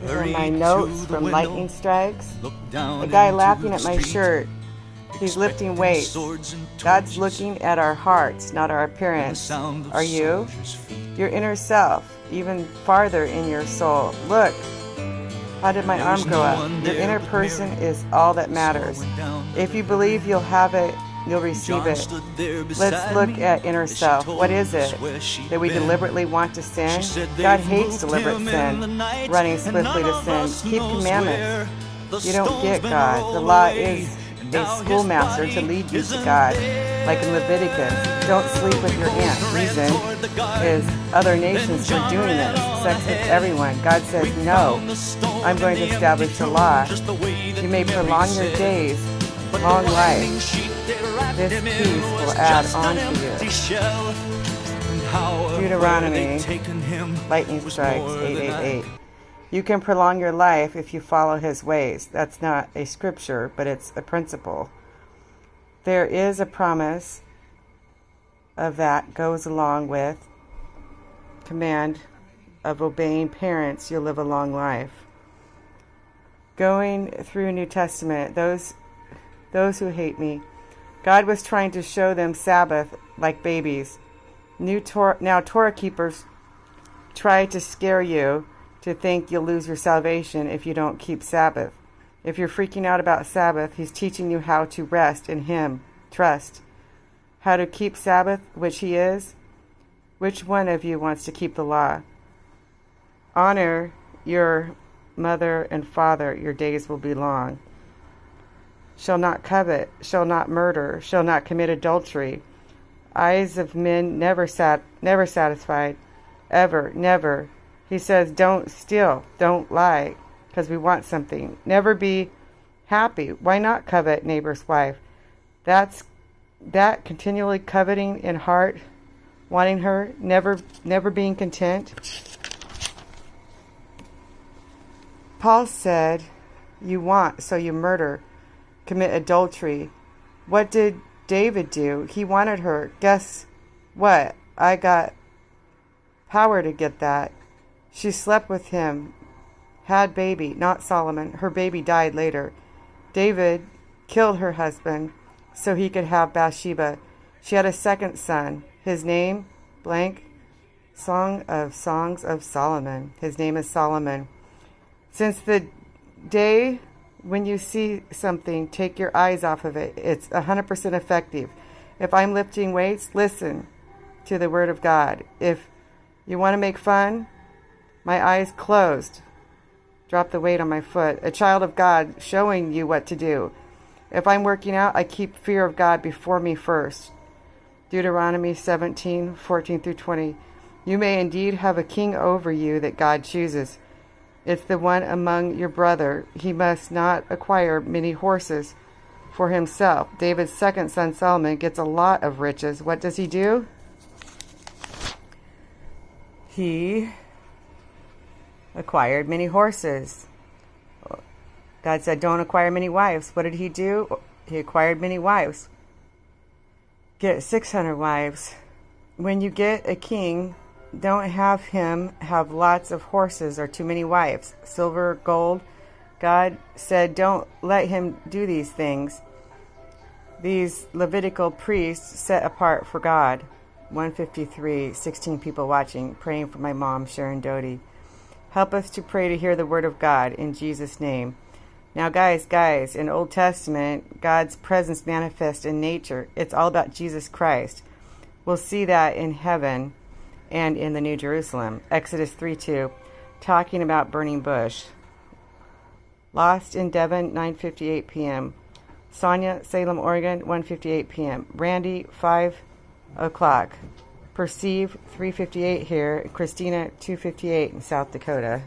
These are my notes from lightning strikes. The guy laughing at my shirt, he's lifting weights. God's looking at our hearts, not our appearance. Are you? Your inner self, even farther in your soul. Look, how did my arm go up? Your inner person is all that matters. If you believe you'll have it, you'll receive it. Let's look at inner self. What is it? That we deliberately want to sin? God hates deliberate sin, running swiftly to sin. Keep commandments. You don't get God. The law is a schoolmaster to lead you to God, like in Leviticus. Don't sleep with your aunt. Reason is other nations are doing this. Sex with everyone. God says, no, I'm going to establish a law. You may prolong your days, long life. This peace will add on to you. Deuteronomy, lightning strikes, 888. You can prolong your life if you follow his ways. That's not a scripture, but it's a principle. There is a promise of that goes along with command of obeying parents. You'll live a long life. Going through New Testament, those who hate me, God was trying to show them Sabbath like babies. Now Torah keepers try to scare you to think you'll lose your salvation if you don't keep Sabbath. If you're freaking out about Sabbath, he's teaching you how to rest in him, trust. How to keep Sabbath, which he is. Which one of you wants to keep the law? Honor your mother and father, your days will be long. Shall not covet, shall not murder, shall not commit adultery. Eyes of men never satisfied, ever, never. He says, don't steal, don't lie, because we want something. Never be happy. Why not covet neighbor's wife? That continually coveting in heart, wanting her, never being content. Paul said, you want, so you murder, commit adultery. What did David do? He wanted her. Guess what? I got power to get that. She slept with him, had baby, not Solomon. Her baby died later. David killed her husband so he could have Bathsheba. She had a second son. His name, blank, Song of Songs of Solomon. His name is Solomon. Since the day when you see something, take your eyes off of it. It's 100% effective. If I'm lifting weights, listen to the word of God. If you want to make fun, my eyes closed. Drop the weight on my foot. A child of God showing you what to do. If I'm working out, I keep fear of God before me first. Deuteronomy 17, 14 through 20. You may indeed have a king over you that God chooses. It's the one among your brother. He must not acquire many horses for himself. David's second son Solomon gets a lot of riches. What does he do? He acquired many horses. God said, don't acquire many wives. What did he do? He acquired many wives. Get 600 wives. When you get a king, don't have him have lots of horses or too many wives. Silver, gold. God said, don't let him do these things. These Levitical priests set apart for God. 153, 16 people watching, praying for my mom, Sharon Doty. Help us to pray to hear the word of God in Jesus' name. Now, guys, in Old Testament, God's presence manifests in nature. It's all about Jesus Christ. We'll see that in heaven and in the New Jerusalem. Exodus 3:2, talking about burning bush. Lost in Devon, 9:58 p.m. Sonia, Salem, Oregon, 1:58 p.m. Randy, 5 o'clock. Perceive, 3:58 here. Christina, 2:58 in South Dakota.